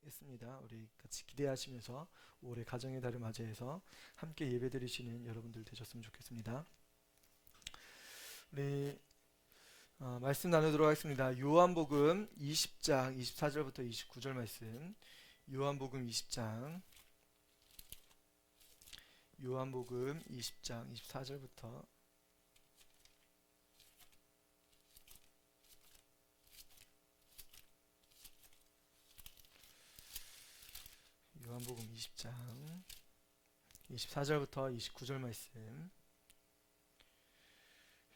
했습니다. 우리 같이 기대하시면서 올해 가정의 달을 맞이해서 함께 예배드리시는 여러분들 되셨으면 좋겠습니다. 우리 말씀 나누도록 하겠습니다. 요한복음 20장 24절부터 29절 말씀. 요한복음 20장 24절부터 요한복음 20장 24절부터 29절 말씀.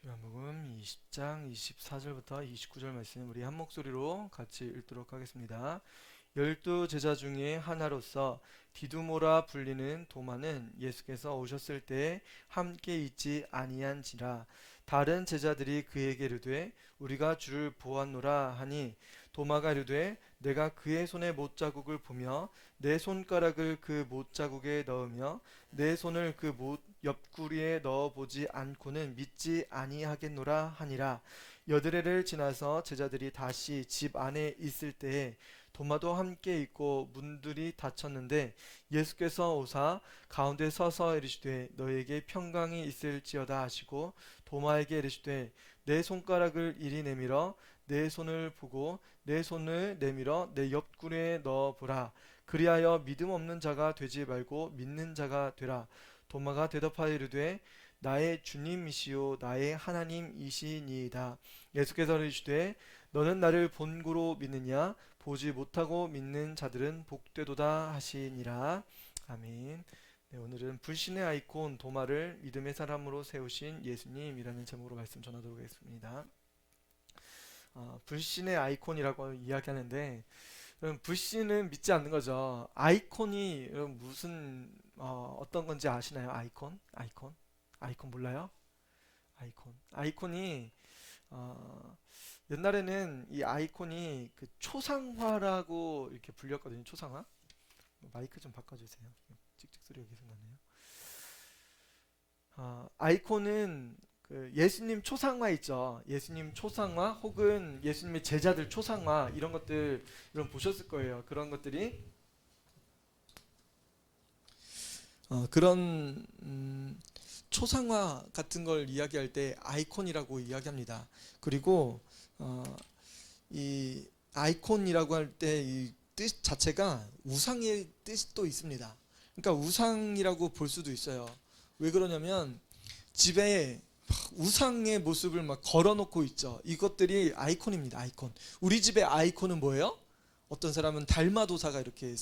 요한복음 20장 24절부터 29절 말씀 우리 한 목소리로 같이 읽도록 하겠습니다. 12 제자 중에 하나로서 디두모라 불리는 도마는 예수께서 오셨을 때 함께 있지 아니한지라. 다른 제자들이 그에게 이르되 우리가 주를 보았노라 하니 도마가 이르되 내가 그의 손에 못자국을 보며 내 손가락을 그 못자국에 넣으며 내 손을 그 못 옆구리에 넣어보지 않고는 믿지 아니하겠노라 하니라. 여드레를 지나서 제자들이 다시 집 안에 있을 때에 도마도 함께 있고 문들이 닫혔는데 예수께서 오사 가운데 서서 이르시되 너에게 평강이 있을지어다 하시고 도마에게 이르시되 내 손가락을 이리 내밀어 내 손을 보고 내 손을 내밀어 내 옆구리에 넣어보라. 그리하여 믿음 없는 자가 되지 말고 믿는 자가 되라. 도마가 대답하여 이르되 나의 주님이시요 나의 하나님이시니이다. 예수께서 이르시되 너는 나를 본고로 믿느냐? 보지 못하고 믿는 자들은 복되도다 하시니라. 아멘. 네, 오늘은 불신의 아이콘 도마를 믿음의 사람으로 세우신 예수님이라는 제목으로 말씀 전하도록 하겠습니다. 불신의 아이콘이라고 이야기하는데 불신은 믿지 않는 거죠. 아이콘이 무슨 어떤 건지 아시나요? 아이콘 몰라요? 아이콘이 옛날에는 이 아이콘이 그 초상화라고 이렇게 불렸거든요. 초상화. 마이크 좀 바꿔주세요. 찍찍 소리가 계속 나네요. 아이콘은 그 예수님 초상화 있죠. 예수님 초상화 혹은 예수님의 제자들 초상화 이런 것들 여러분 보셨을 거예요. 그런 것들이 그런 초상화 같은 걸 이야기할 때 아이콘이라고 이야기합니다. 그리고 이 아이콘이라고 할 때 이 뜻 자체가 우상의 뜻이 또 있습니다. 그러니까 우상이라고 볼 수도 있어요. 왜 그러냐면 집에 우상의 모습을 막 걸어놓고 있죠. 이것들이 아이콘입니다. 아이콘. 우리 집의 아이콘은 뭐예요? 어떤 사람은 달마도사가 이렇게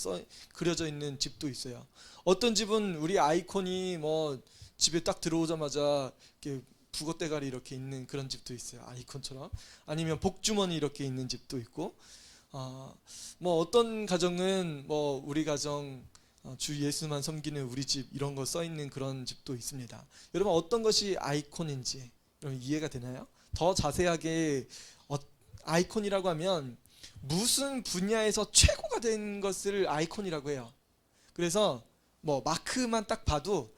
그려져 있는 집도 있어요. 어떤 집은 우리 아이콘이 뭐 집에 딱 들어오자마자 이렇게 북어대가리 이렇게 있는 그런 집도 있어요. 아이콘처럼. 아니면 복주머니 이렇게 있는 집도 있고, 뭐 어떤 가정은 뭐 우리 가정 주 예수만 섬기는 우리 집 이런 거 써 있는 그런 집도 있습니다. 여러분 어떤 것이 아이콘인지 여러분 이해가 되나요? 더 자세하게 아이콘이라고 하면 무슨 분야에서 최고가 된 것을 아이콘이라고 해요. 그래서 뭐 마크만 딱 봐도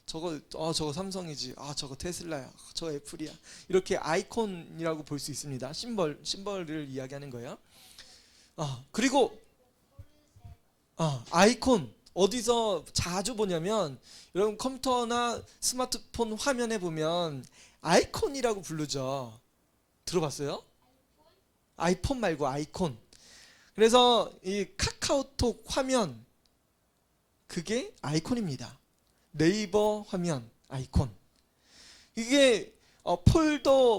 저거 삼성이지, 저거 테슬라야, 저거 애플이야, 이렇게 아이콘이라고 볼 수 있습니다. 심벌을 이야기하는 거예요. 그리고 아이콘 어디서 자주 보냐면 여러분 컴퓨터나 스마트폰 화면에 보면 아이콘이라고 부르죠. 들어봤어요? 아이폰 말고 아이콘. 그래서 이 카카오톡 화면 그게 아이콘입니다. 네이버 화면 아이콘. 이게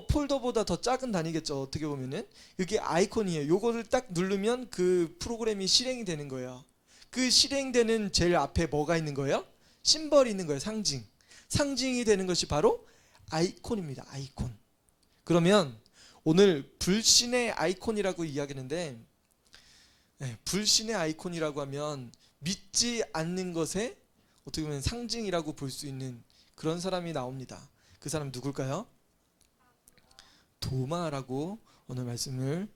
폴더보다 더 작은 단위겠죠. 어떻게 보면은 이게 아이콘이에요. 요거를 딱 누르면 그 프로그램이 실행이 되는 거예요. 그 실행되는 제일 앞에 뭐가 있는 거예요? 심벌이 있는 거예요. 상징이 되는 것이 바로 아이콘입니다. 아이콘. 그러면 오늘 불신의 아이콘이라고 이야기하는데, 불신의 아이콘이라고 하면 믿지 않는 것의 어떻게 보면 상징이라고 볼 수 있는 그런 사람이 나옵니다. 그 사람 누굴까요? 도마라고 오늘 말씀을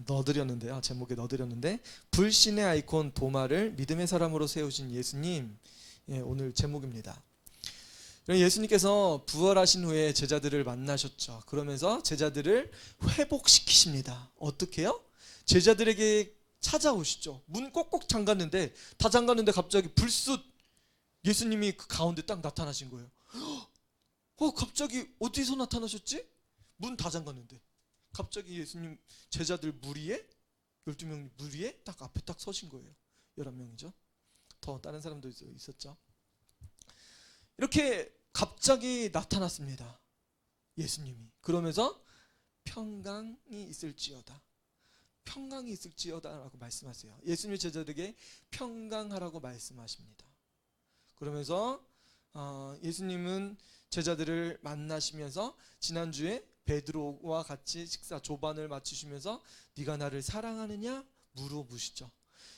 넣어드렸는데요. 제목에 넣어드렸는데 불신의 아이콘 도마를 믿음의 사람으로 세우신 예수님, 오늘 제목입니다. 예수님께서 부활하신 후에 제자들을 만나셨죠. 그러면서 제자들을 회복시키십니다. 어떻게요? 제자들에게 찾아오시죠. 문 꼭꼭 잠갔는데 다 잠갔는데 갑자기 불쑥 예수님이 그 가운데 딱 나타나신 거예요. 갑자기 어디서 나타나셨지? 문 다 잠갔는데 갑자기 예수님 제자들 무리에 12명 무리에 딱 앞에 딱 서신 거예요. 11명이죠. 더 다른 사람도 있었죠. 이렇게 갑자기 나타났습니다. 예수님이. 그러면서 평강이 있을지어다. 평강이 있을지어다라고 말씀하세요. 예수님이 제자들에게 평강하라고 말씀하십니다. 그러면서 예수님은 제자들을 만나시면서 지난주에 베드로와 같이 식사 조반을 마치시면서 네가 나를 사랑하느냐 물어보시죠.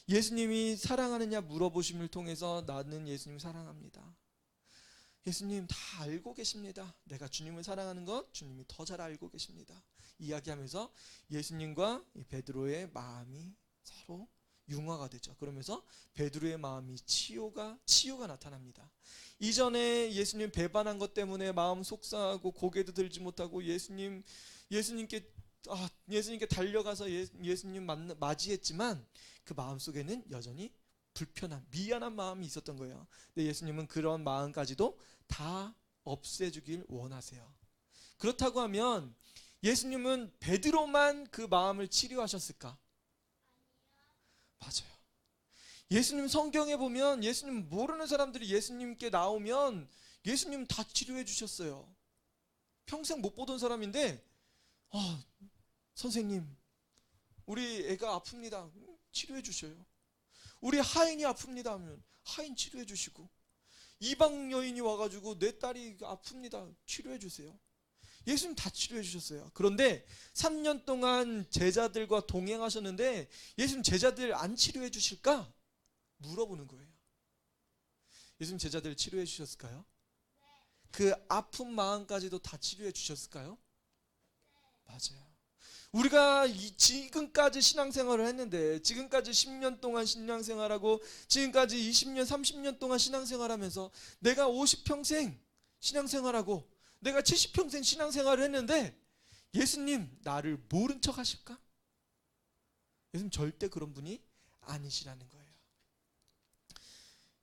예수님이 사랑하느냐 물어보심을 통해서 나는 예수님 사랑합니다. 예수님 다 알고 계십니다. 내가 주님을 사랑하는 것 주님이 더 잘 알고 계십니다. 이야기하면서 예수님과 베드로의 마음이 서로 융화가 되죠. 그러면서 베드로의 마음이 치유가 나타납니다. 이전에 예수님 배반한 것 때문에 마음 속상하고 고개도 들지 못하고 예수님께 달려가서 예수님 맞이했지만 그 마음 속에는 여전히 불편한 미안한 마음이 있었던 거예요. 근데 예수님은 그런 마음까지도 다 없애주길 원하세요. 그렇다고 하면 예수님은 베드로만 그 마음을 치료하셨을까? 맞아요. 예수님 성경에 보면 예수님 모르는 사람들이 예수님께 나오면 예수님 다 치료해 주셨어요. 평생 못 보던 사람인데 선생님 우리 애가 아픕니다. 치료해 주셔요. 우리 하인이 아픕니다 하면 하인 치료해 주시고, 이방 여인이 와가지고 내 딸이 아픕니다 치료해 주세요. 예수님 다 치료해 주셨어요. 그런데 3년 동안 제자들과 동행하셨는데 예수님 제자들 안 치료해 주실까? 물어보는 거예요. 예수님 제자들 치료해 주셨을까요? 그 아픈 마음까지도 다 치료해 주셨을까요? 맞아요. 우리가 지금까지 신앙생활을 했는데, 지금까지 10년 동안 신앙생활하고 지금까지 20년 30년 동안 신앙생활하면서 내가 50평생 신앙생활하고 내가 70평생 신앙생활을 했는데 예수님 나를 모른 척 하실까? 예수님 절대 그런 분이 아니시라는 거예요.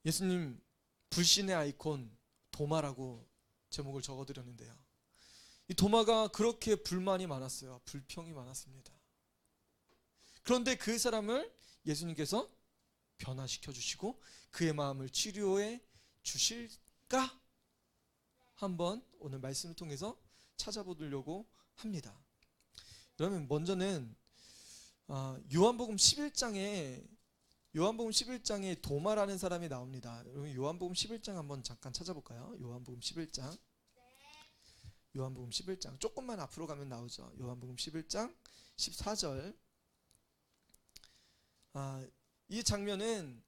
예수님 불신의 아이콘 도마라고 제목을 적어드렸는데요, 이 도마가 그렇게 불만이 많았어요. 불평이 많았습니다. 그런데 그 사람을 예수님께서 변화시켜 주시고 그의 마음을 치료해 주실까? 한번 오늘 말씀을 통해서 찾아보려고 합니다. 그러면 먼저는 요한복음 11장에 도마라는 사람이 나옵니다. 요한복음 11장 한번 잠깐 찾아볼까요? 요한복음 11장 조금만 앞으로 가면 나오죠. 요한복음 11장 14절. 이 장면은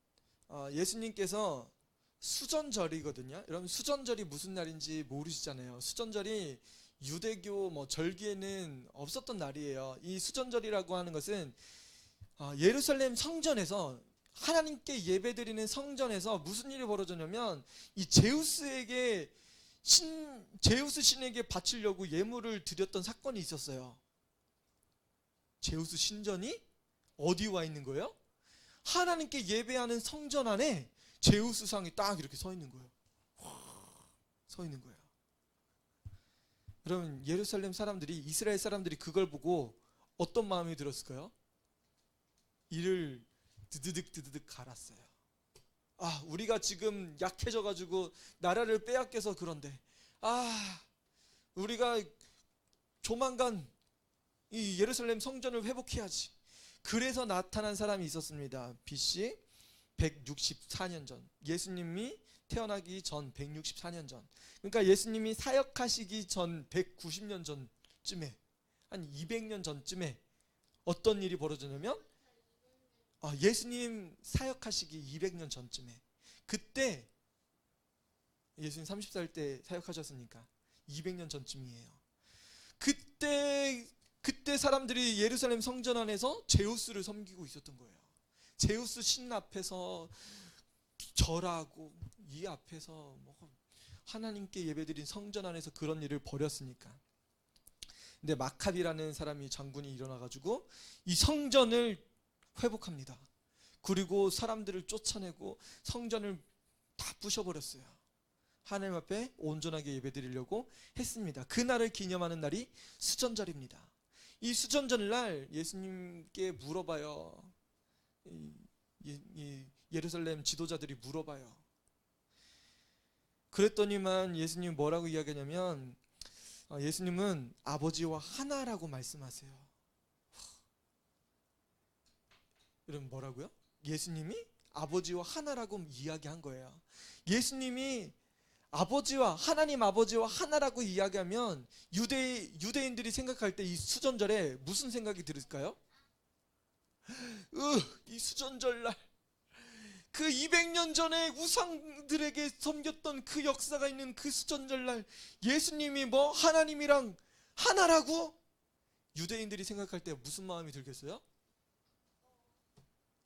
예수님께서 수전절이거든요. 여러분 수전절이 무슨 날인지 모르시잖아요. 수전절이 유대교 절기에는 없었던 날이에요. 이 수전절이라고 하는 것은 예루살렘 성전에서 하나님께 예배드리는 성전에서 무슨 일이 벌어졌냐면, 이 제우스 신에게 바치려고 예물을 드렸던 사건이 있었어요. 제우스 신전이 어디 와 있는 거예요? 하나님께 예배하는 성전 안에 제우스 상이 딱 이렇게 서 있는 거예요. 여러분 예루살렘 사람들이, 이스라엘 사람들이 그걸 보고 어떤 마음이 들었을까요? 이를 드드득 갈았어요. 우리가 지금 약해져가지고 나라를 빼앗겨서 그런데 우리가 조만간 이 예루살렘 성전을 회복해야지. 그래서 나타난 사람이 있었습니다. BC 164년 전, 예수님이 태어나기 전 164년 전, 그러니까 예수님이 사역하시기 전 190년 전쯤에, 한 200년 전쯤에 어떤 일이 벌어졌냐면, 예수님 사역하시기 200년 전쯤에, 그때 예수님 30살 때 사역하셨으니까 200년 전쯤이에요. 그때 사람들이 예루살렘 성전 안에서 제우스를 섬기고 있었던 거예요. 제우스 신 앞에서 절하고 이 앞에서 하나님께 예배드린 성전 안에서 그런 일을 벌였으니까. 근데 마카비라는 사람이 장군이 일어나가지고 이 성전을 회복합니다. 그리고 사람들을 쫓아내고 성전을 다 부셔버렸어요. 하나님 앞에 온전하게 예배드리려고 했습니다. 그날을 기념하는 날이 수전절입니다. 이 수전절날 예수님께 물어봐요. 예루살렘 지도자들이 물어봐요. 그랬더니만 예수님 뭐라고 이야기하냐면 예수님은 아버지와 하나라고 말씀하세요. 여러분 뭐라고요? 예수님이 아버지와 하나라고 이야기한 거예요. 예수님이 아버지와 하나님 아버지와 하나라고 이야기하면 유대인들이 생각할 때 이 수전절에 무슨 생각이 들을까요? 이 수전절날 그 200년 전에 우상들에게 섬겼던 그 역사가 있는 그 수전절날 예수님이 뭐 하나님이랑 하나라고? 유대인들이 생각할 때 무슨 마음이 들겠어요?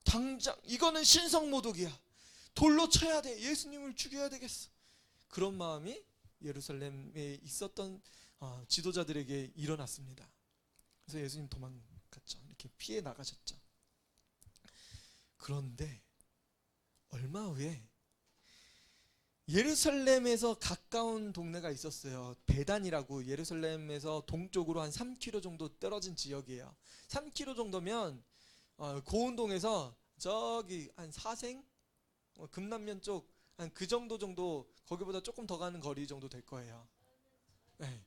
당장 이거는 신성모독이야. 돌로 쳐야 돼. 예수님을 죽여야 되겠어. 그런 마음이 예루살렘에 있었던 지도자들에게 일어났습니다. 그래서 예수님 도망갔죠. 이렇게 피해 나가셨죠. 그런데 얼마 후에 예루살렘에서 가까운 동네가 있었어요. 베단이라고 예루살렘에서 동쪽으로 한 3km 정도 떨어진 지역이에요. 3km 정도면 고운동에서 저기 한 사생 금남면 쪽 한 그 정도 거기보다 조금 더 가는 거리 정도 될 거예요. 네.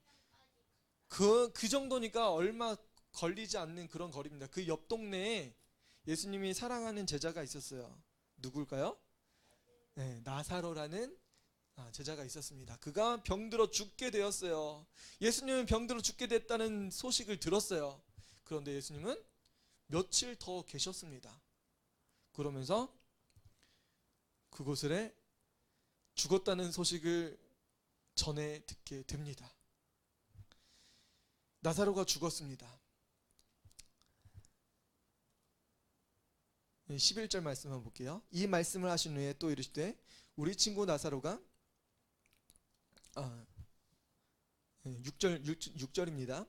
그 정도니까 얼마 걸리지 않는 그런 거리입니다. 그 옆 동네에 예수님이 사랑하는 제자가 있었어요. 누굴까요? 네, 나사로라는 제자가 있었습니다. 그가 병들어 죽게 되었어요. 예수님은 병들어 죽게 됐다는 소식을 들었어요. 그런데 예수님은 며칠 더 계셨습니다. 그러면서 그곳에 죽었다는 소식을 전해 듣게 됩니다. 나사로가 죽었습니다. 11절 말씀 한번 볼게요. 이 말씀을 하신 후에 또 이르시되 우리 친구 나사로가 6절입니다.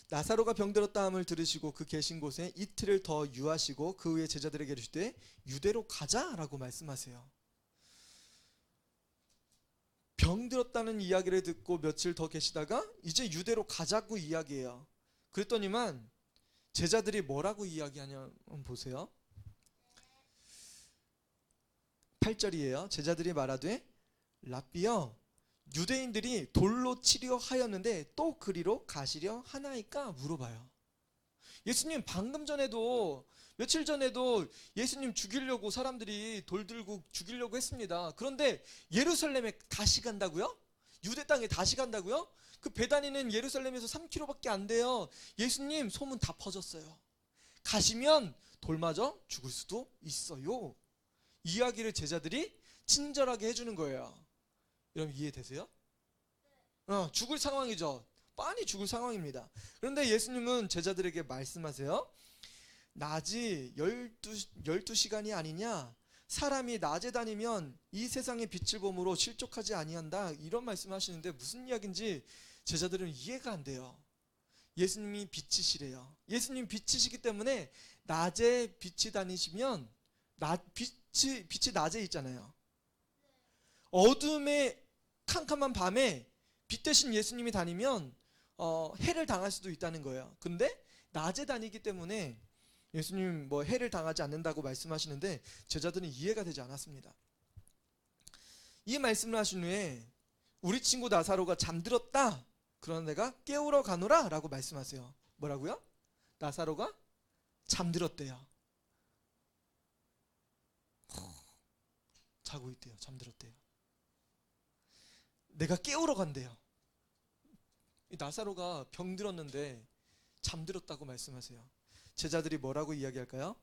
나사로가 병들었다 함을 들으시고 그 계신 곳에 이틀을 더 유하시고 그 후에 제자들에게 이르시되 유대로 가자라고 말씀하세요. 병들었다는 이야기를 듣고 며칠 더 계시다가 이제 유대로 가자고 이야기해요. 그랬더니만 제자들이 뭐라고 이야기하냐 한번 보세요. 8절이에요. 제자들이 말하되 랍비여 유대인들이 돌로 치려 하였는데 또 그리로 가시려 하나이까 물어봐요. 예수님 방금 전에도 며칠 전에도 예수님 죽이려고 사람들이 돌 들고 죽이려고 했습니다. 그런데 예루살렘에 다시 간다고요? 유대 땅에 다시 간다고요? 그 베다니는 예루살렘에서 3km밖에 안 돼요. 예수님 소문 다 퍼졌어요. 가시면 돌맞아 죽을 수도 있어요. 이야기를 제자들이 친절하게 해주는 거예요. 여러분 이해되세요? 죽을 상황이죠. 빤히 죽을 상황입니다. 그런데 예수님은 제자들에게 말씀하세요. 낮이 12시간이 아니냐? 사람이 낮에 다니면 이 세상의 빛을 보므로 실족하지 아니한다. 이런 말씀하시는데 무슨 이야기인지 제자들은 이해가 안 돼요. 예수님이 빛이시래요. 예수님 빛이시기 때문에 낮에 빛이 다니시면 빛이 낮에 있잖아요. 어둠의 캄캄한 밤에 빛 대신 예수님이 다니면 해를 당할 수도 있다는 거예요. 근데 낮에 다니기 때문에 예수님 뭐 해를 당하지 않는다고 말씀하시는데 제자들은 이해가 되지 않았습니다. 이 말씀을 하신 후에 우리 친구 나사로가 잠들었다. 그러나 내가 깨우러 가노라 라고 말씀하세요. 뭐라고요? 나사로가 잠들었대요. 자고 있대요. 잠들었대요. 내가 깨우러 간대요. 나사로가 병들었는데 잠들었다고 말씀하세요. 제자들이 뭐라고 이야기할까요?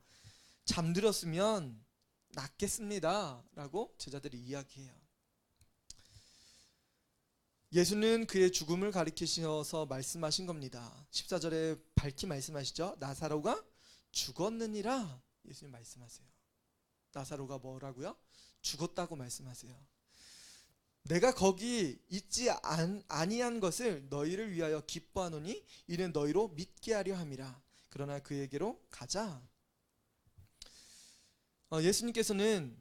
잠들었으면 낫겠습니다 라고 제자들이 이야기해요. 예수는 그의 죽음을 가리키셔서 말씀하신 겁니다. 14절에 밝히 말씀하시죠. 나사로가 죽었느니라 예수님 말씀하세요. 나사로가 뭐라고요? 죽었다고 말씀하세요. 내가 거기 있지 아니한 것을 너희를 위하여 기뻐하노니 이는 너희로 믿게 하려 함이라. 그러나 그에게로 가자. 예수님께서는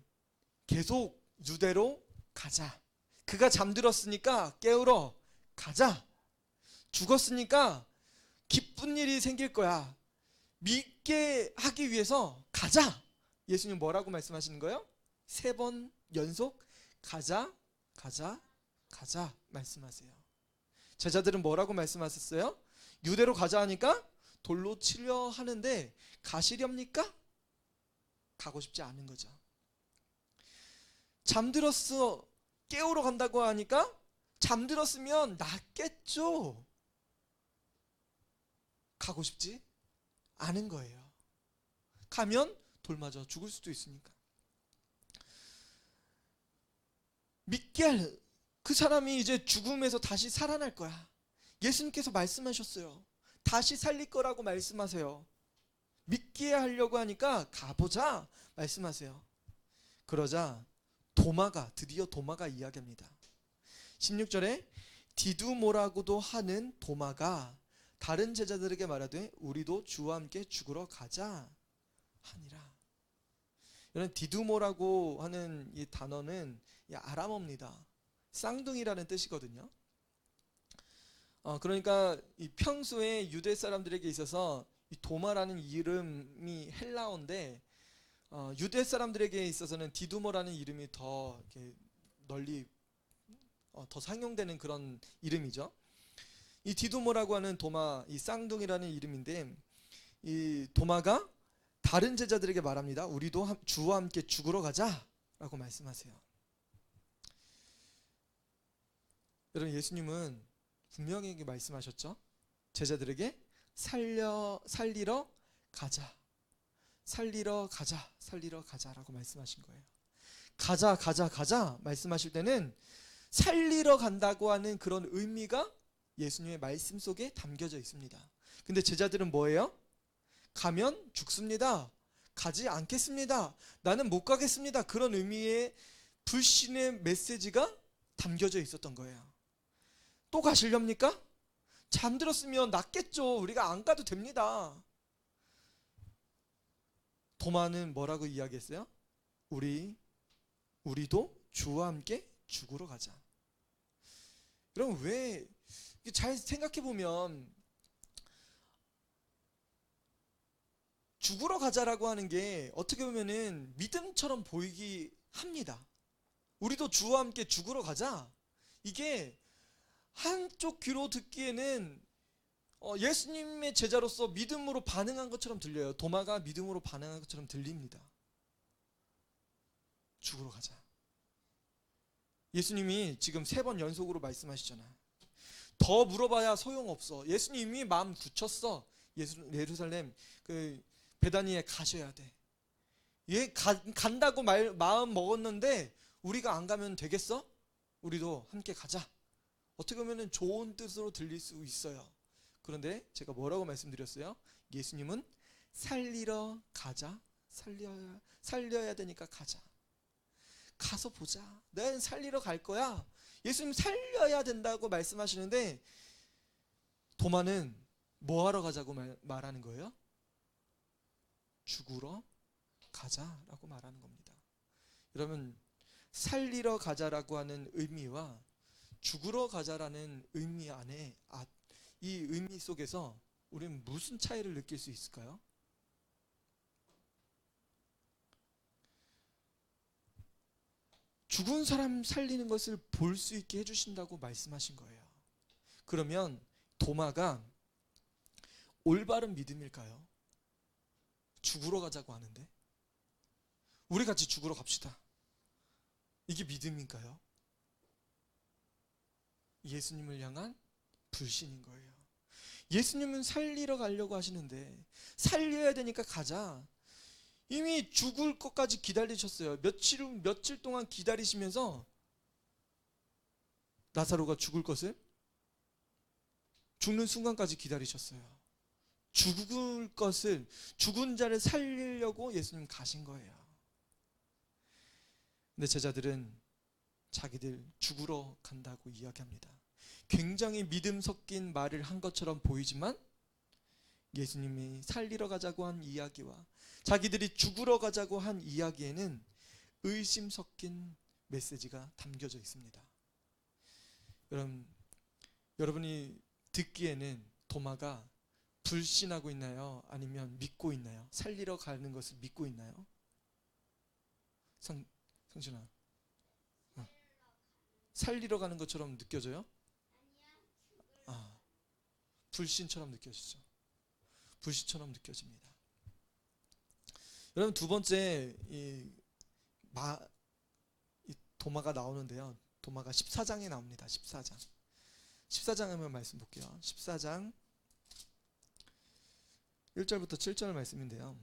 계속 유대로 가자. 그가 잠들었으니까 깨우러 가자. 죽었으니까 기쁜 일이 생길 거야. 믿게 하기 위해서 가자. 예수님 뭐라고 말씀하시는 거예요? 3번 연속 가자, 가자, 가자 말씀하세요. 제자들은 뭐라고 말씀하셨어요? 유대로 가자 하니까 돌로 치려 하는데 가시렵니까? 가고 싶지 않은 거죠. 잠들었어. 깨우러 간다고 하니까 잠들었으면 낫겠죠. 가고 싶지 않은 거예요. 가면 돌 맞아 죽을 수도 있으니까. 믿게 할 그 사람이 이제 죽음에서 다시 살아날 거야. 예수님께서 말씀하셨어요. 다시 살릴 거라고 말씀하세요. 믿게 하려고 하니까 가보자 말씀하세요. 그러자 드디어 도마가 이야기합니다. 16절에 디두모라고도 하는 도마가 다른 제자들에게 말하되 우리도 주와 함께 죽으러 가자 하니라. 이런 디두모라고 하는 이 단어는 아람어입니다. 쌍둥이라는 뜻이거든요. 그러니까 이 평소에 유대 사람들에게 있어서 이 도마라는 이름이 헬라어인데 유대 사람들에게 있어서는 디두모라는 이름이 더 이렇게 널리 더 상용되는 그런 이름이죠. 이 디두모라고 하는 도마, 이 쌍둥이라는 이름인데 이 도마가 다른 제자들에게 말합니다. 우리도 주와 함께 죽으러 가자라고 말씀하세요. 여러분, 예수님은 분명히 말씀하셨죠. 제자들에게 살리러 가자, 살리러 가자, 살리러 가자라고 말씀하신 거예요. 가자, 가자, 가자 말씀하실 때는 살리러 간다고 하는 그런 의미가 예수님의 말씀 속에 담겨져 있습니다. 근데 제자들은 뭐예요? 가면 죽습니다. 가지 않겠습니다. 나는 못 가겠습니다. 그런 의미의 불신의 메시지가 담겨져 있었던 거예요. 또 가시렵니까? 잠들었으면 낫겠죠. 우리가 안 가도 됩니다. 도마는 뭐라고 이야기했어요? 우리도 주와 함께 죽으러 가자. 여러분, 왜 잘 생각해 보면 죽으러 가자라고 하는 게 어떻게 보면은 믿음처럼 보이기 합니다. 우리도 주와 함께 죽으러 가자. 이게 한쪽 귀로 듣기에는 예수님의 제자로서 믿음으로 반응한 것처럼 들려요. 도마가 믿음으로 반응한 것처럼 들립니다. 죽으러 가자. 예수님이 지금 3번 연속으로 말씀하시잖아요. 더 물어봐야 소용없어. 예수님이 마음 굳혔어. 예루살렘 베다니에 가셔야 돼. 간다고 마음 먹었는데 우리가 안 가면 되겠어? 우리도 함께 가자. 어떻게 보면 좋은 뜻으로 들릴 수 있어요. 그런데 제가 뭐라고 말씀드렸어요? 예수님은 살리러 가자. 살려야 되니까 가자. 가서 보자. 난 살리러 갈 거야. 예수님 살려야 된다고 말씀하시는데 도마는 뭐 하러 가자고 말하는 거예요? 죽으러 가자라고 말하는 겁니다. 여러분, 살리러 가자라고 하는 의미와 죽으러 가자라는 의미 안에 이 의미 속에서 우리는 무슨 차이를 느낄 수 있을까요? 죽은 사람 살리는 것을 볼 수 있게 해주신다고 말씀하신 거예요. 그러면 도마가 올바른 믿음일까요? 죽으러 가자고 하는데 우리 같이 죽으러 갑시다. 이게 믿음인가요? 예수님을 향한 불신인 거예요. 예수님은 살리러 가려고 하시는데 살려야 되니까 가자. 이미 죽을 것까지 기다리셨어요. 며칠 동안 기다리시면서 나사로가 죽을 것을 죽는 순간까지 기다리셨어요. 죽은 자를 살리려고 예수님 가신 거예요. 근데 제자들은 자기들 죽으러 간다고 이야기합니다. 굉장히 믿음 섞인 말을 한 것처럼 보이지만 예수님이 살리러 가자고 한 이야기와 자기들이 죽으러 가자고 한 이야기에는 의심 섞인 메시지가 담겨져 있습니다. 여러분이 듣기에는 도마가 불신하고 있나요? 아니면 믿고 있나요? 살리러 가는 것을 믿고 있나요? 성준아, 살리러 가는 것처럼 느껴져요? 불신처럼 느껴지죠. 불신처럼 느껴집니다. 여러분, 두 번째 이 도마가 나오는데요. 도마가 14장에 나옵니다. 14장 한번 말씀 볼게요. 14장 1절부터 7절 말씀인데요.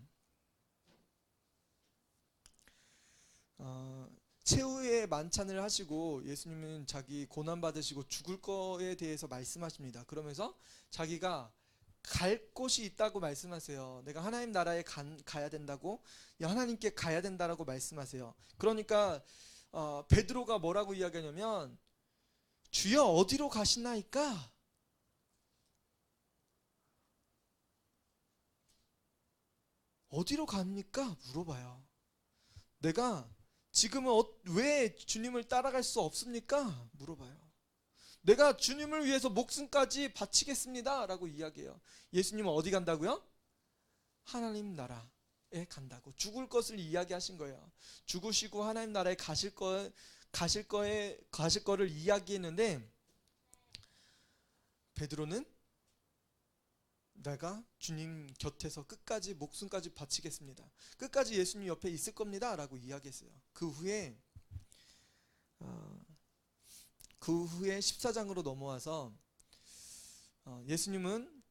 최후의 만찬을 하시고 예수님은 자기 고난 받으시고 죽을 거에 대해서 말씀하십니다. 그러면서 자기가 갈 곳이 있다고 말씀하세요. 내가 하나님 나라에 가야 된다고, 하나님께 가야 된다라고 말씀하세요. 그러니까 베드로가 뭐라고 이야기하냐면, 주여 어디로 가시나이까? 어디로 갑니까? 물어봐요. 내가 지금은 왜 주님을 따라갈 수 없습니까? 물어봐요. 내가 주님을 위해서 목숨까지 바치겠습니다 라고 이야기해요. 예수님은 어디 간다고요? 하나님 나라에 간다고, 죽을 것을 이야기하신 거예요. 죽으시고 하나님 나라에 가실 거를 이야기했는데, 베드로는 내가 주님 곁에서 끝까지 목숨까지 바치겠습니다, 끝까지 예수님 옆에 있을 겁니다 라고 이야기했어요. 그 후에 14장으로 넘어와서 예수님은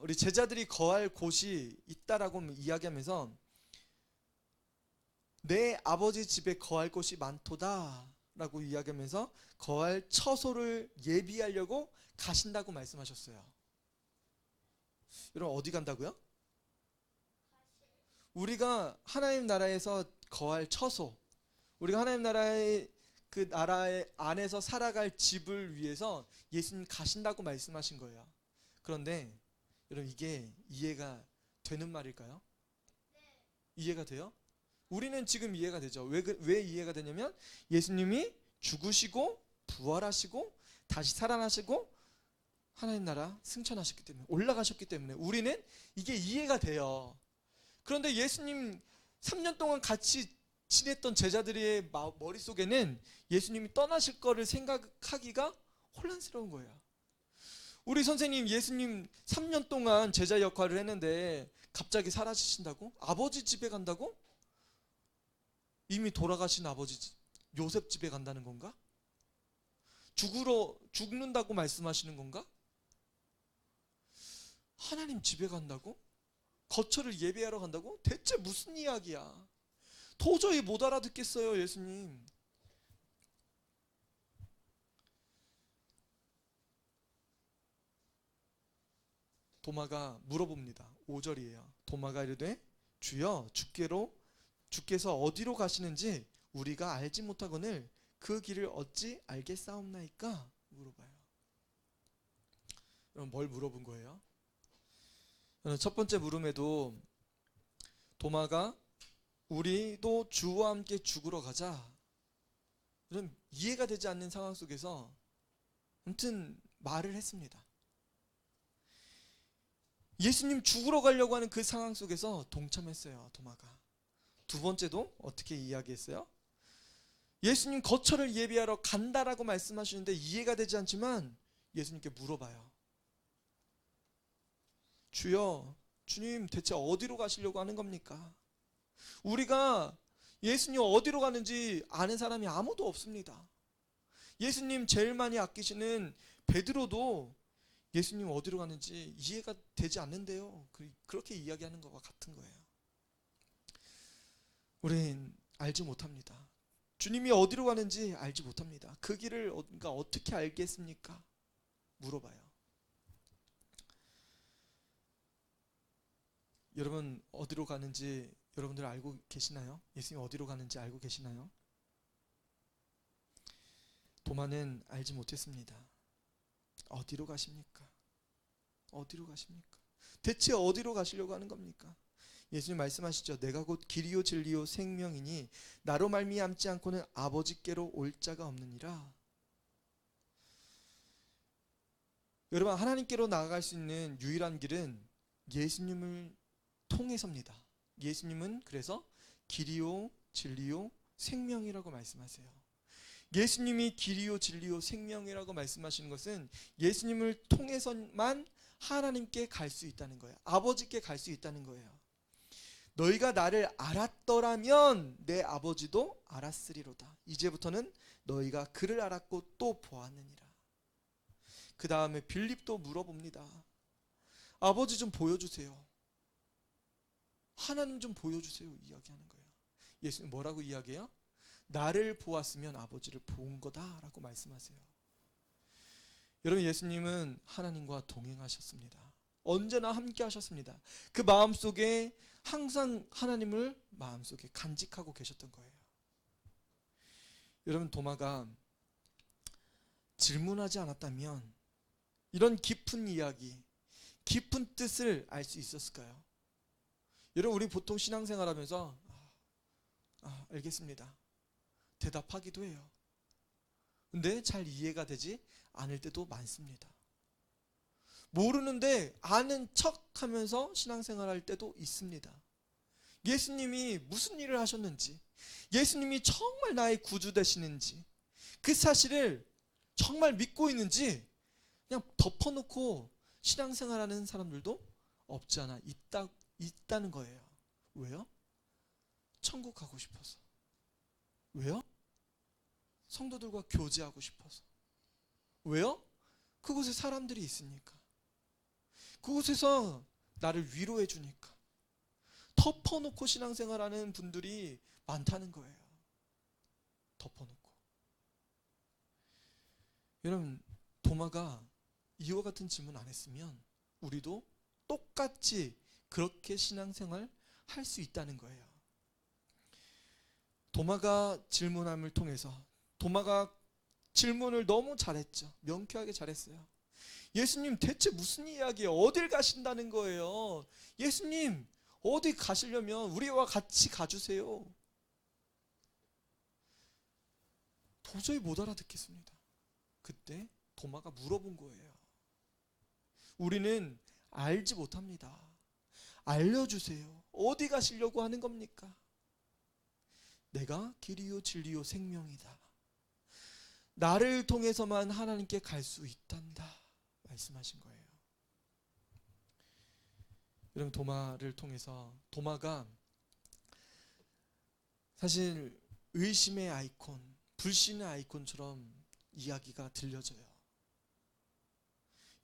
우리 제자들이 거할 곳이 있다라고 이야기하면서 내 아버지 집에 거할 곳이 많도다 라고 이야기하면서 거할 처소를 예비하려고 가신다고 말씀하셨어요. 여러분, 어디 간다고요? 우리가 하나님 나라에서 거할 처소, 우리가 하나님 나라의 그 나라의 안에서 살아갈 집을 위해서 예수님 가신다고 말씀하신 거예요. 그런데 여러분, 이게 이해가 되는 말일까요? 이해가 돼요? 우리는 지금 이해가 되죠. 왜 이해가 되냐면, 예수님이 죽으시고 부활하시고 다시 살아나시고 하나님 나라 승천하셨기 때문에, 올라가셨기 때문에 우리는 이게 이해가 돼요. 그런데 예수님 3년 동안 같이 지냈던 제자들의 머릿속에는 예수님이 떠나실 거를 생각하기가 혼란스러운 거예요. 우리 선생님, 예수님 3년 동안 제자 역할을 했는데 갑자기 사라지신다고? 아버지 집에 간다고? 이미 돌아가신 아버지 요셉 집에 간다는 건가? 죽는다고 말씀하시는 건가? 하나님 집에 간다고? 거처를 예배하러 간다고? 대체 무슨 이야기야? 도저히 못 알아듣겠어요, 예수님. 도마가 물어봅니다. 5절이에요. 도마가 이르되, 주여, 주께서 어디로 가시는지 우리가 알지 못하거늘 그 길을 어찌 알겠사옵나이까? 물어봐요. 그럼 뭘 물어본 거예요? 첫 번째 물음에도 도마가 우리도 주와 함께 죽으러 가자, 이런 이해가 되지 않는 상황 속에서 아무튼 말을 했습니다. 예수님 죽으러 가려고 하는 그 상황 속에서 동참했어요, 도마가. 두 번째도 어떻게 이야기했어요? 예수님 거처를 예비하러 간다라고 말씀하시는데 이해가 되지 않지만 예수님께 물어봐요. 주여, 주님 대체 어디로 가시려고 하는 겁니까? 우리가 예수님 어디로 가는지 아는 사람이 아무도 없습니다. 예수님 제일 많이 아끼시는 베드로도 예수님 어디로 가는지 이해가 되지 않는데요, 그렇게 이야기하는 것과 같은 거예요. 우린 알지 못합니다. 주님이 어디로 가는지 알지 못합니다. 그 길을 어떻게 알겠습니까? 물어봐요. 여러분, 어디로 가는지 여러분들 알고 계시나요? 예수님이 어디로 가는지 알고 계시나요? 도마는 알지 못했습니다. 어디로 가십니까? 어디로 가십니까? 대체 어디로 가시려고 하는 겁니까? 예수님 말씀하시죠. 내가 곧 길이요 진리요 생명이니 나로 말미암지 않고는 아버지께로 올 자가 없느니라. 여러분, 하나님께로 나아갈 수 있는 유일한 길은 예수님을 통해서입니다. 예수님은 그래서 길이요 진리요 생명이라고 말씀하세요. 예수님이 길이요 진리요 생명이라고 말씀하시는 것은 예수님을 통해서만 하나님께 갈 수 있다는 거예요. 아버지께 갈 수 있다는 거예요. 너희가 나를 알았더라면 내 아버지도 알았으리로다. 이제부터는 너희가 그를 알았고 또 보았느니라. 그 다음에 빌립도 물어봅니다. 아버지 좀 보여주세요. 하나님 좀 보여주세요. 이야기하는 거예요. 예수님 뭐라고 이야기해요? 나를 보았으면 아버지를 본 거다라고 말씀하세요. 여러분, 예수님은 하나님과 동행하셨습니다. 언제나 함께 하셨습니다. 그 마음속에 항상 하나님을 마음속에 간직하고 계셨던 거예요. 여러분, 도마가 질문하지 않았다면 이런 깊은 이야기, 깊은 뜻을 알 수 있었을까요? 여러분, 우리 보통 신앙생활하면서 알겠습니다. 대답하기도 해요. 근데 잘 이해가 되지 않을 때도 많습니다. 모르는데 아는 척 하면서 신앙생활할 때도 있습니다. 예수님이 무슨 일을 하셨는지, 예수님이 정말 나의 구주 되시는지, 그 사실을 정말 믿고 있는지 그냥 덮어놓고 신앙생활하는 사람들도 없지 않아 있다는 거예요. 왜요? 천국 가고 싶어서. 왜요? 성도들과 교제하고 싶어서. 왜요? 그곳에 사람들이 있으니까. 그곳에서 나를 위로해 주니까. 덮어놓고 신앙생활하는 분들이 많다는 거예요. 덮어놓고. 여러분, 도마가 이와 같은 질문 안 했으면 우리도 똑같이 그렇게 신앙생활 할 수 있다는 거예요. 도마가 질문함을 통해서, 도마가 질문을 너무 잘했죠. 명쾌하게 잘했어요. 예수님 대체 무슨 이야기예요? 어딜 가신다는 거예요? 예수님 어디 가시려면 우리와 같이 가주세요. 도저히 못 알아듣겠습니다. 그때 도마가 물어본 거예요. 우리는 알지 못합니다. 알려주세요. 어디 가시려고 하는 겁니까? 내가 길이요 진리요 생명이다. 나를 통해서만 하나님께 갈 수 있단다 말씀하신 거예요. 여러분, 도마를 통해서, 도마가 사실 의심의 아이콘, 불신의 아이콘처럼 이야기가 들려져요.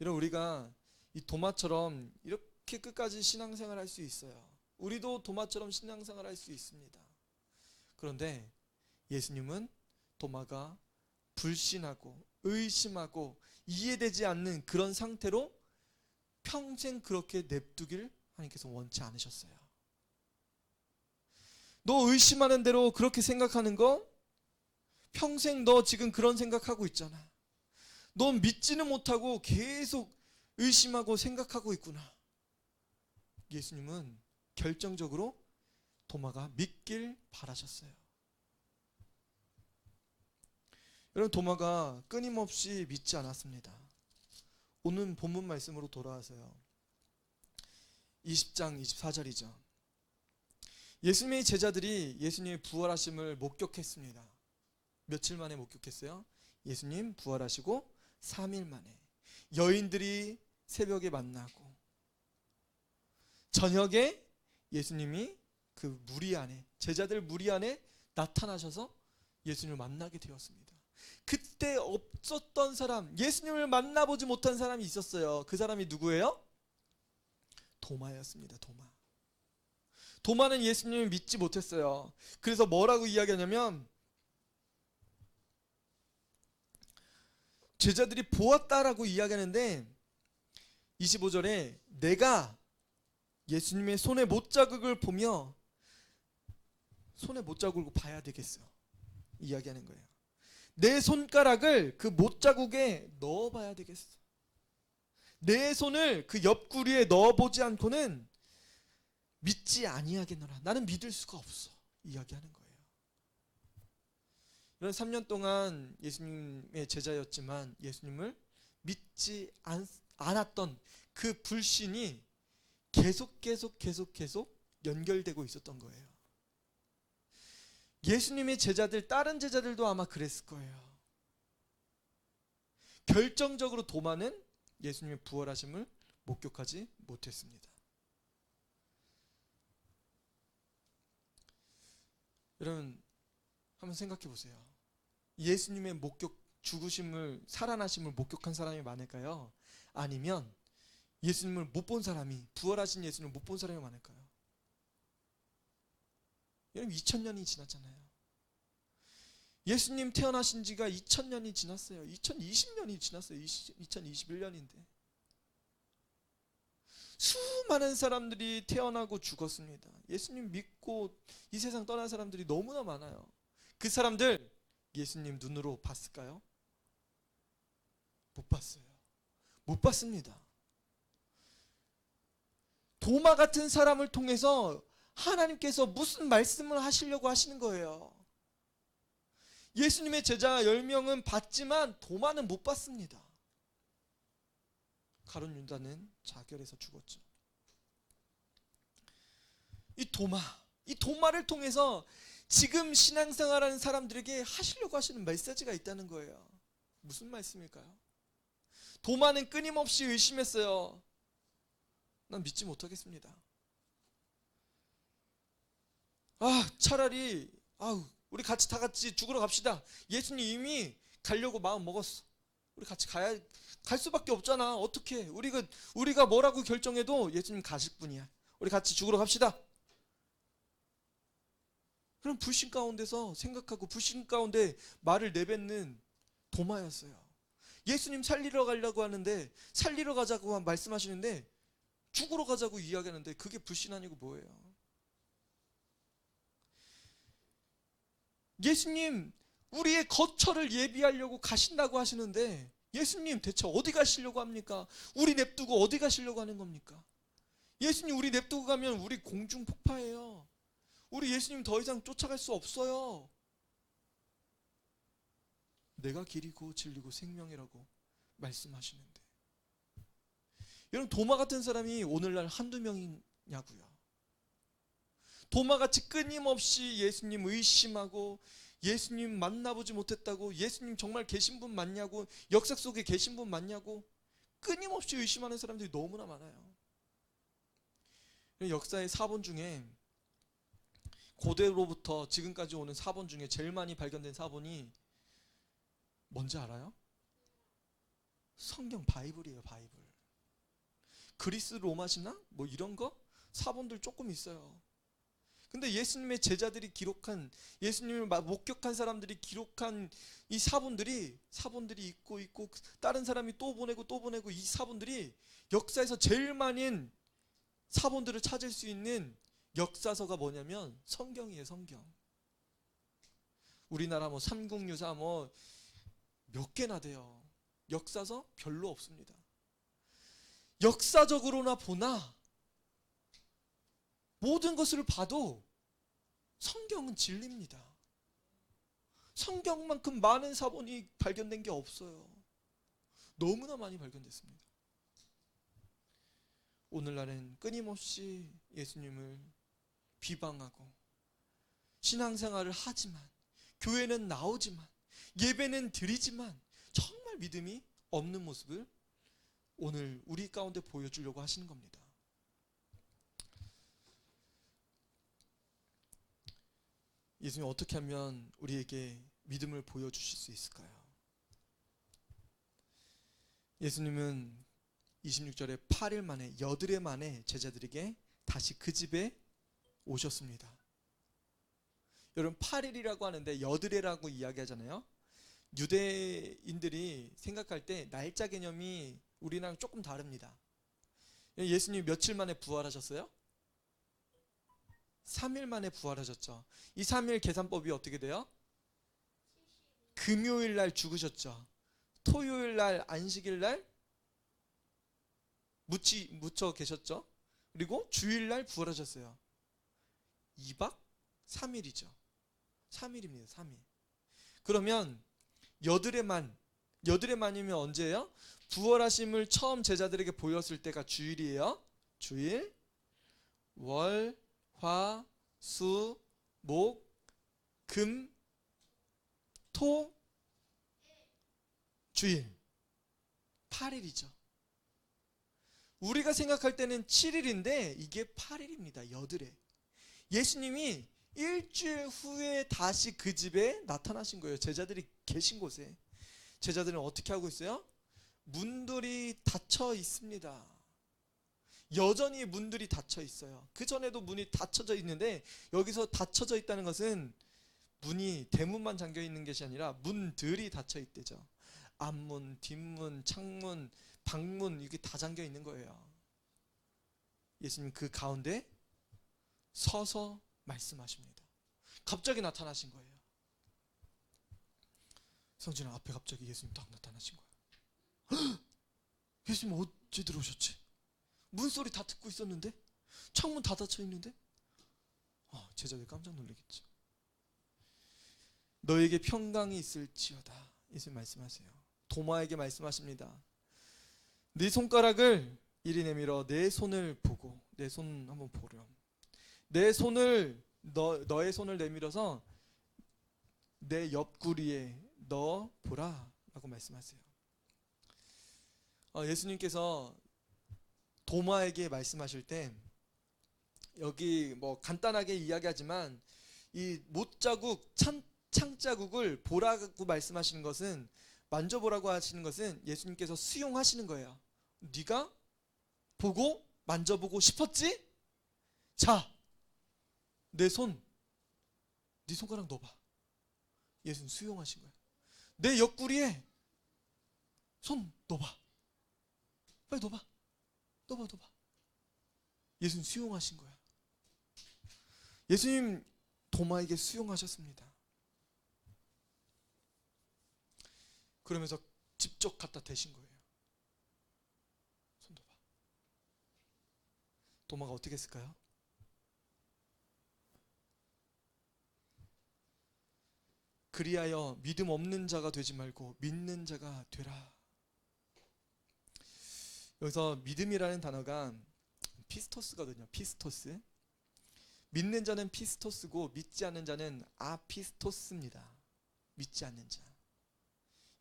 여러분, 우리가 이 도마처럼 이렇게 끝까지 신앙생활 할 수 있어요. 우리도 도마처럼 신앙생활 할 수 있습니다. 그런데 예수님은 도마가 불신하고 의심하고 이해되지 않는 그런 상태로 평생 그렇게 냅두길 하나님께서 원치 않으셨어요. 너 의심하는 대로 그렇게 생각하는 거 평생 너 지금 그런 생각하고 있잖아. 넌 믿지는 못하고 계속 의심하고 생각하고 있구나. 예수님은 결정적으로 도마가 믿길 바라셨어요. 여러분, 도마가 끊임없이 믿지 않았습니다. 오늘 본문 말씀으로 돌아와서요. 20장 24절이죠. 예수님의 제자들이 예수님의 부활하심을 목격했습니다. 며칠 만에 목격했어요? 예수님 부활하시고 3일 만에. 여인들이 새벽에 만나고 저녁에 예수님이 그 무리 안에, 제자들 무리 안에 나타나셔서 예수님을 만나게 되었습니다. 그때 없었던 사람, 예수님을 만나보지 못한 사람이 있었어요. 그 사람이 누구예요? 도마였습니다. 도마는 예수님을 믿지 못했어요. 그래서 뭐라고 이야기하냐면, 제자들이 보았다라고 이야기하는데 25절에 내가 예수님의 손에 못자국을 보며, 손에 못자국을 봐야 되겠어 이야기하는 거예요. 내 손가락을 그 못자국에 넣어봐야 되겠어. 내 손을 그 옆구리에 넣어보지 않고는 믿지 아니하겠노라. 나는 믿을 수가 없어. 이야기하는 거예요. 이런 3년 동안 예수님의 제자였지만 예수님을 믿지 않았던 그 불신이 계속 연결되고 있었던 거예요. 예수님의 제자들, 다른 제자들도 아마 그랬을 거예요. 결정적으로 도마는 예수님의 부활하심을 목격하지 못했습니다. 여러분 한번 생각해 보세요. 예수님의 죽으심을, 살아나심을 목격한 사람이 많을까요? 아니면 예수님을 못 본 사람이, 부활하신 예수님을 못 본 사람이 많을까요? 여러분 2000년이 지났잖아요. 예수님 태어나신 지가 2000년이 지났어요. 2020년이 지났어요. 2021년인데 수많은 사람들이 태어나고 죽었습니다. 예수님 믿고 이 세상 떠난 사람들이 너무나 많아요. 그 사람들 예수님 눈으로 봤을까요? 못 봤어요. 못 봤습니다. 도마 같은 사람을 통해서 하나님께서 무슨 말씀을 하시려고 하시는 거예요. 예수님의 제자 10명은 봤지만 도마는 못 봤습니다. 가룟 유다는 자결해서 죽었죠. 이 도마를 통해서 지금 신앙생활하는 사람들에게 하시려고 하시는 메시지가 있다는 거예요. 무슨 말씀일까요? 도마는 끊임없이 의심했어요. 난 믿지 못하겠습니다. 차라리 우리 같이 다 같이 죽으러 갑시다. 예수님 이미 가려고 마음 먹었어. 우리 같이 갈 수밖에 없잖아. 어떻게? 우리가 뭐라고 결정해도 예수님 가실 분이야. 우리 같이 죽으러 갑시다. 그럼 불신 가운데서 생각하고 불신 가운데 말을 내뱉는 도마였어요. 예수님 살리러 가려고 하는데, 살리러 가자고 말씀하시는데 죽으러 가자고 이야기하는데 그게 불신 아니고 뭐예요? 예수님 우리의 거처를 예비하려고 가신다고 하시는데 예수님 대체 어디 가시려고 합니까? 우리 냅두고 어디 가시려고 하는 겁니까? 예수님 우리 냅두고 가면 우리 공중 폭파예요. 우리 예수님 더 이상 쫓아갈 수 없어요. 내가 길이고 진리고 생명이라고 말씀하시는데, 여러분 도마 같은 사람이 오늘날 한두 명이냐고요. 도마같이 끊임없이 예수님 의심하고 예수님 만나보지 못했다고, 예수님 정말 계신 분 맞냐고, 역사 속에 계신 분 맞냐고 끊임없이 의심하는 사람들이 너무나 많아요. 역사의 사본 중에, 고대로부터 지금까지 오는 사본 중에 제일 많이 발견된 사본이 뭔지 알아요? 성경 바이블이에요. 바이블. 그리스 로마 신화 뭐 이런 거 사본들 조금 있어요. 근데 예수님의 제자들이 기록한, 예수님을 목격한 사람들이 기록한 이 사본들이 있고 다른 사람이 또 보내고 이 사본들이 역사에서 제일 많은 사본들을 찾을 수 있는 역사서가 뭐냐면 성경이에요. 성경. 우리나라 뭐 삼국유사 뭐 몇 개나 돼요. 역사서 별로 없습니다. 역사적으로나 보나 모든 것을 봐도 성경은 진리입니다. 성경만큼 많은 사본이 발견된 게 없어요. 너무나 많이 발견됐습니다. 오늘날은 끊임없이 예수님을 비방하고 신앙생활을 하지만, 교회는 나오지만, 예배는 드리지만 정말 믿음이 없는 모습을 오늘 우리 가운데 보여주려고 하시는 겁니다. 예수님 어떻게 하면 우리에게 믿음을 보여주실 수 있을까요? 예수님은 26절에 8일 만에, 여드레 만에 제자들에게 다시 그 집에 오셨습니다. 여러분 8일이라고 하는데 여드레라고 이야기하잖아요. 유대인들이 생각할 때 날짜 개념이 우리랑 조금 다릅니다. 예수님이 며칠 만에 부활하셨어요? 3일 만에 부활하셨죠. 이 3일 계산법이 어떻게 돼요? 금요일 날 죽으셨죠. 토요일 날 안식일 날 묻혀 계셨죠. 그리고 주일 날 부활하셨어요. 2박 3일이죠. 3일입니다. 3일. 그러면 여드레 만이면 언제예요? 부활하심을 처음 제자들에게 보였을 때가 주일이에요. 주일, 월, 화, 수, 목, 금, 토, 주일. 8일이죠. 우리가 생각할 때는 7일인데 이게 8일입니다. 여드레. 예수님이 일주일 후에 다시 그 집에 나타나신 거예요. 제자들이 계신 곳에. 제자들은 어떻게 하고 있어요? 문들이 닫혀 있습니다. 여전히 문들이 닫혀 있어요. 그 전에도 문이 닫혀져 있는데 여기서 닫혀져 있다는 것은 문이 대문만 잠겨 있는 것이 아니라 문들이 닫혀 있대죠. 앞문, 뒷문, 창문, 방문 이게 다 잠겨 있는 거예요. 예수님 그 가운데 서서 말씀하십니다. 갑자기 나타나신 거예요. 성진아 앞에 갑자기 예수님 딱 나타나신 거예요. 예수님 어째 들어오셨지? 문소리 다 듣고 있었는데? 창문 다 닫혀 있는데? 제자들 깜짝 놀라겠죠. 너에게 평강이 있을지어다. 예수님 말씀하세요. 도마에게 말씀하십니다. 네 손가락을 이리 내밀어 내 손을 보고 내 손 한번 보렴. 내 손을 너의 손을 내밀어서 내 옆구리에 넣어 보라 라고 말씀하세요. 예수님께서 도마에게 말씀하실 때 여기 뭐 간단하게 이야기하지만 이 못자국 창자국을 보라고 말씀하시는 것은 만져보라고 하시는 것은 예수님께서 수용하시는 거예요. 네가 보고 만져보고 싶었지? 자, 내 손, 네 손가락 넣어봐. 예수님 수용하신 거예요. 내 옆구리에 손 넣어봐. 빨리 넣어봐. 넣어봐. 예수님 수용하신 거야. 예수님 도마에게 수용하셨습니다. 그러면서 직접 갖다 대신 거예요. 손 넣어봐. 도마가 어떻게 했을까요? 그리하여 믿음 없는 자가 되지 말고 믿는 자가 되라. 여기서 믿음이라는 단어가 피스토스거든요. 피스토스. 믿는 자는 피스토스고 믿지 않는 자는 아피스토스입니다. 믿지 않는 자.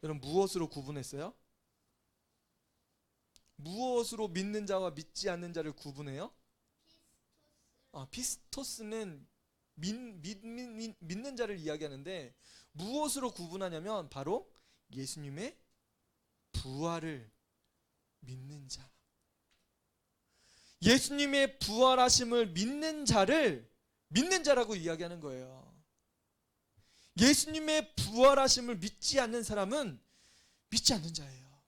여러분 무엇으로 구분했어요? 무엇으로 믿는 자와 믿지 않는 자를 구분해요? 피스토스는 믿는 자를 이야기하는데 무엇으로 구분하냐면 바로 예수님의 부활을 믿는 자. 예수님의 부활하심을 믿는 자를 믿는 자라고 이야기하는 거예요. 예수님의 부활하심을 믿지 않는 사람은 믿지 않는 자예요.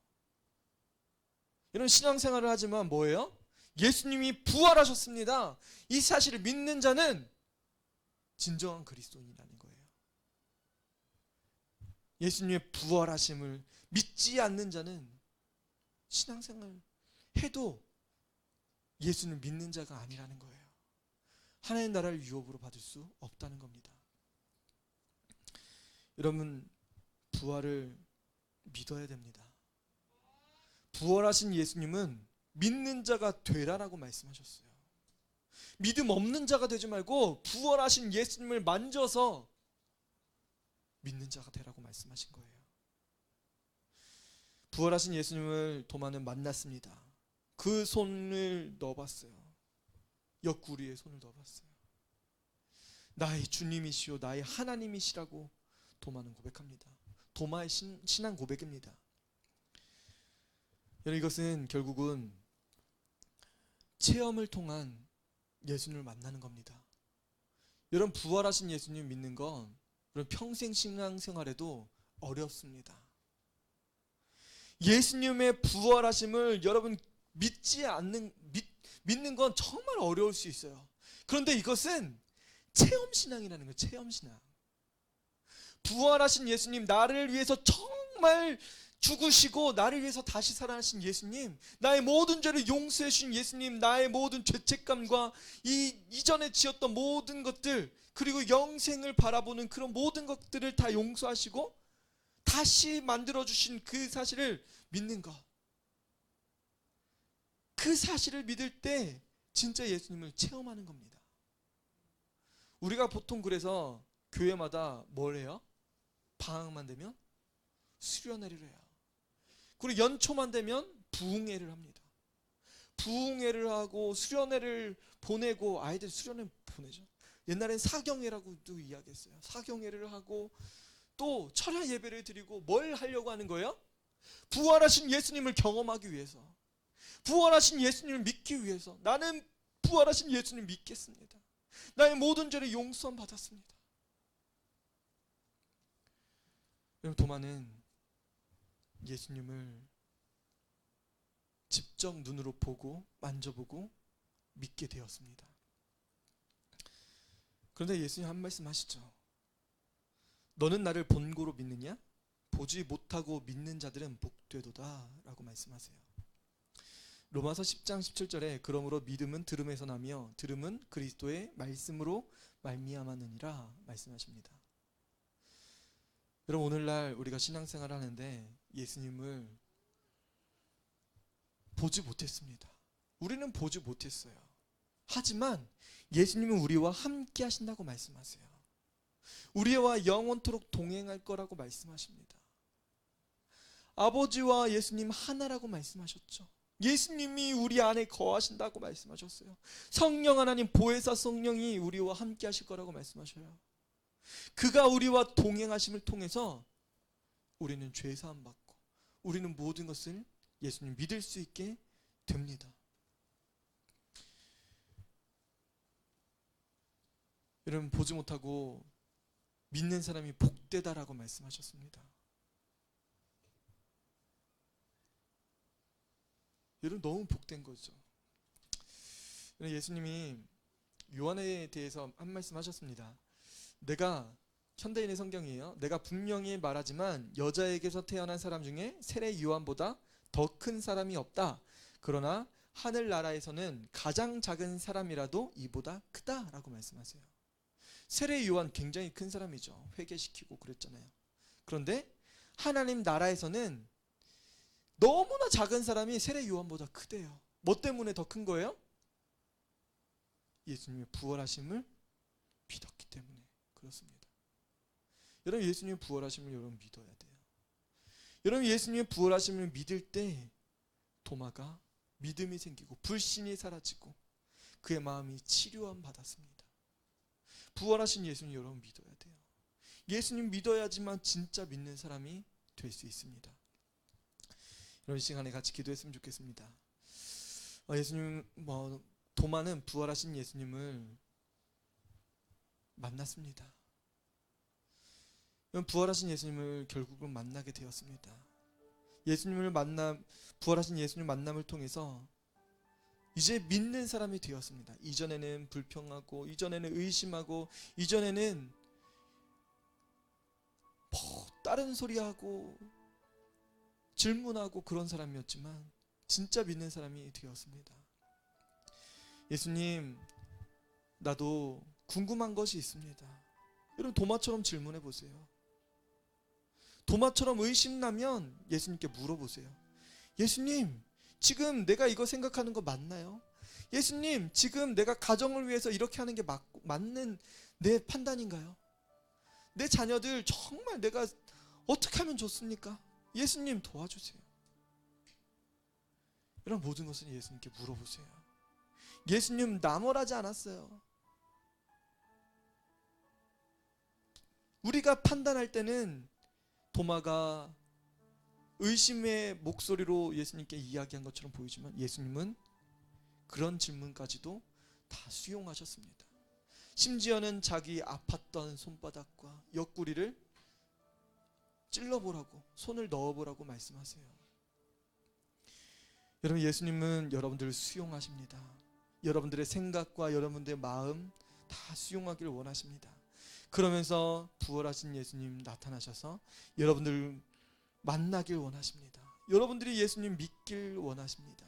이런 신앙생활을 하지만 뭐예요? 예수님이 부활하셨습니다. 이 사실을 믿는 자는 진정한 그리스도인이라는 거예요. 예수님의 부활하심을 믿지 않는 자는 신앙생활 해도 예수는 믿는 자가 아니라는 거예요. 하나님 나라를 유업으로 받을 수 없다는 겁니다. 여러분 부활을 믿어야 됩니다. 부활하신 예수님은 믿는 자가 되라라고 말씀하셨어요. 믿음 없는 자가 되지 말고 부활하신 예수님을 만져서 믿는 자가 되라고 말씀하신 거예요. 부활하신 예수님을 도마는 만났습니다. 그 손을 넣어봤어요. 옆구리에 손을 넣어봤어요. 나의 주님이시오 나의 하나님이시라고 도마는 고백합니다. 도마의 신앙 고백입니다. 여러분 이것은 결국은 체험을 통한 예수님을 만나는 겁니다. 여러분 부활하신 예수님 믿는 건 여러분 평생 신앙생활에도 어렵습니다. 예수님의 부활하심을 여러분 믿는 건 정말 어려울 수 있어요. 그런데 이것은 체험신앙이라는 거예요. 체험신앙. 부활하신 예수님, 나를 위해서 정말 죽으시고 나를 위해서 다시 살아나신 예수님, 나의 모든 죄를 용서해 주신 예수님, 나의 모든 죄책감과 이전에 지었던 모든 것들, 그리고 영생을 바라보는 그런 모든 것들을 다 용서하시고 다시 만들어주신 그 사실을 믿는 것. 그 사실을 믿을 때 진짜 예수님을 체험하는 겁니다. 우리가 보통 그래서 교회마다 뭘 해요? 방학만 되면 수련회를 해요. 그리고 연초만 되면 부흥회를 합니다. 부흥회를 하고 수련회를 보내고, 아이들 수련회 보내죠. 옛날엔 사경회라고도 이야기했어요. 사경회를 하고 또 철야 예배를 드리고, 뭘 하려고 하는 거예요? 부활하신 예수님을 경험하기 위해서, 부활하신 예수님을 믿기 위해서. 나는 부활하신 예수님 믿겠습니다. 나의 모든 죄를 용서 받았습니다. 여러분, 도마는 예수님을 직접 눈으로 보고 만져보고 믿게 되었습니다. 그런데 예수님 한 말씀 하시죠. 너는 나를 본고로 믿느냐? 보지 못하고 믿는 자들은 복되도다 라고 말씀하세요. 로마서 10장 17절에 그러므로 믿음은 들음에서 나며 들음은 그리스도의 말씀으로 말미암았느니라 말씀하십니다. 여러분, 오늘날 우리가 신앙생활을 하는데 예수님을 보지 못했습니다. 우리는 보지 못했어요. 하지만 예수님은 우리와 함께 하신다고 말씀하세요. 우리와 영원토록 동행할 거라고 말씀하십니다. 아버지와 예수님 하나라고 말씀하셨죠. 예수님이 우리 안에 거하신다고 말씀하셨어요. 성령 하나님, 보혜사 성령이 우리와 함께 하실 거라고 말씀하셔요. 그가 우리와 동행하심을 통해서 우리는 죄 사함 받고 우리는 모든 것을 예수님 믿을 수 있게 됩니다. 여러분, 보지 못하고 믿는 사람이 복되다라고 말씀하셨습니다. 여러분, 너무 복된 거죠. 예수님이 요한에 대해서 한 말씀 하셨습니다. 내가, 현대인의 성경이에요. 내가 분명히 말하지만 여자에게서 태어난 사람 중에 세례 요한보다 더 큰 사람이 없다. 그러나 하늘나라에서는 가장 작은 사람이라도 이보다 크다라고 말씀하세요. 세례 요한 굉장히 큰 사람이죠. 회개시키고 그랬잖아요. 그런데 하나님 나라에서는 너무나 작은 사람이 세례 요한보다 크대요. 뭐 때문에 더 큰 거예요? 예수님의 부활하심을 믿었기 때문에 그렇습니다. 여러분, 예수님의 부활하심을 여러분 믿어야 돼요. 여러분, 예수님의 부활하심을 믿을 때 도마가 믿음이 생기고 불신이 사라지고 그의 마음이 치료함 받았습니다. 부활하신 예수님 여러분 믿어야 돼요. 예수님 믿어야지만 진짜 믿는 사람이 될 수 있습니다. 이런 시간에 같이 기도했으면 좋겠습니다. 예수님, 도마는 부활하신 예수님을 만났습니다. 부활하신 예수님을 결국은 만나게 되었습니다. 부활하신 예수님 만남을 통해서 이제 믿는 사람이 되었습니다. 이전에는 불평하고, 이전에는 의심하고, 이전에는 다른 소리하고 질문하고 그런 사람이었지만 진짜 믿는 사람이 되었습니다. 예수님, 나도 궁금한 것이 있습니다. 여러분, 도마처럼 질문해 보세요. 도마처럼 의심나면 예수님께 물어보세요. 예수님, 지금 내가 이거 생각하는 거 맞나요? 예수님, 지금 내가 가정을 위해서 이렇게 하는 게 맞는 내 판단인가요? 내 자녀들 정말 내가 어떻게 하면 좋습니까? 예수님 도와주세요. 이런 모든 것은 예수님께 물어보세요. 예수님 나무라지 않았어요. 우리가 판단할 때는 도마가 의심의 목소리로 예수님께 이야기한 것처럼 보이지만 예수님은 그런 질문까지도 다 수용하셨습니다. 심지어는 자기 아팠던 손바닥과 옆구리를 찔러보라고, 손을 넣어보라고 말씀하세요. 여러분, 예수님은 여러분들을 수용하십니다. 여러분들의 생각과 여러분들의 마음 다 수용하기를 원하십니다. 그러면서 부활하신 예수님 나타나셔서 여러분들 만나길 원하십니다. 여러분들이 예수님 믿길 원하십니다.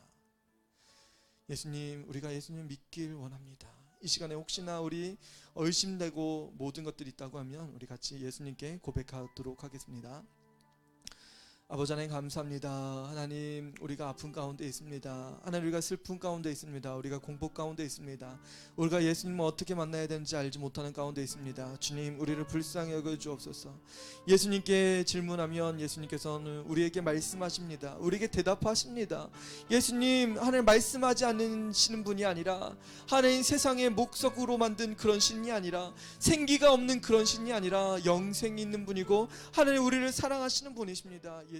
예수님, 우리가 예수님 믿길 원합니다. 이 시간에 혹시나 우리 의심되고 모든 것들이 있다고 하면 우리 같이 예수님께 고백하도록 하겠습니다. 아버지 하나님 감사합니다. 하나님, 우리가 아픔 가운데 있습니다. 하나님, 우리가 슬픔 가운데 있습니다. 우리가 공포 가운데 있습니다. 우리가 예수님을 어떻게 만나야 되는지 알지 못하는 가운데 있습니다. 주님, 우리를 불쌍히 여겨 주옵소서. 예수님께 질문하면 예수님께서는 우리에게 말씀하십니다. 우리에게 대답하십니다. 예수님, 하나님 말씀하지 않으시는 분이 아니라, 하나님 세상의 목석으로 만든 그런 신이 아니라, 생기가 없는 그런 신이 아니라 영생이 있는 분이고 하나님 우리를 사랑하시는 분이십니다. 예수님.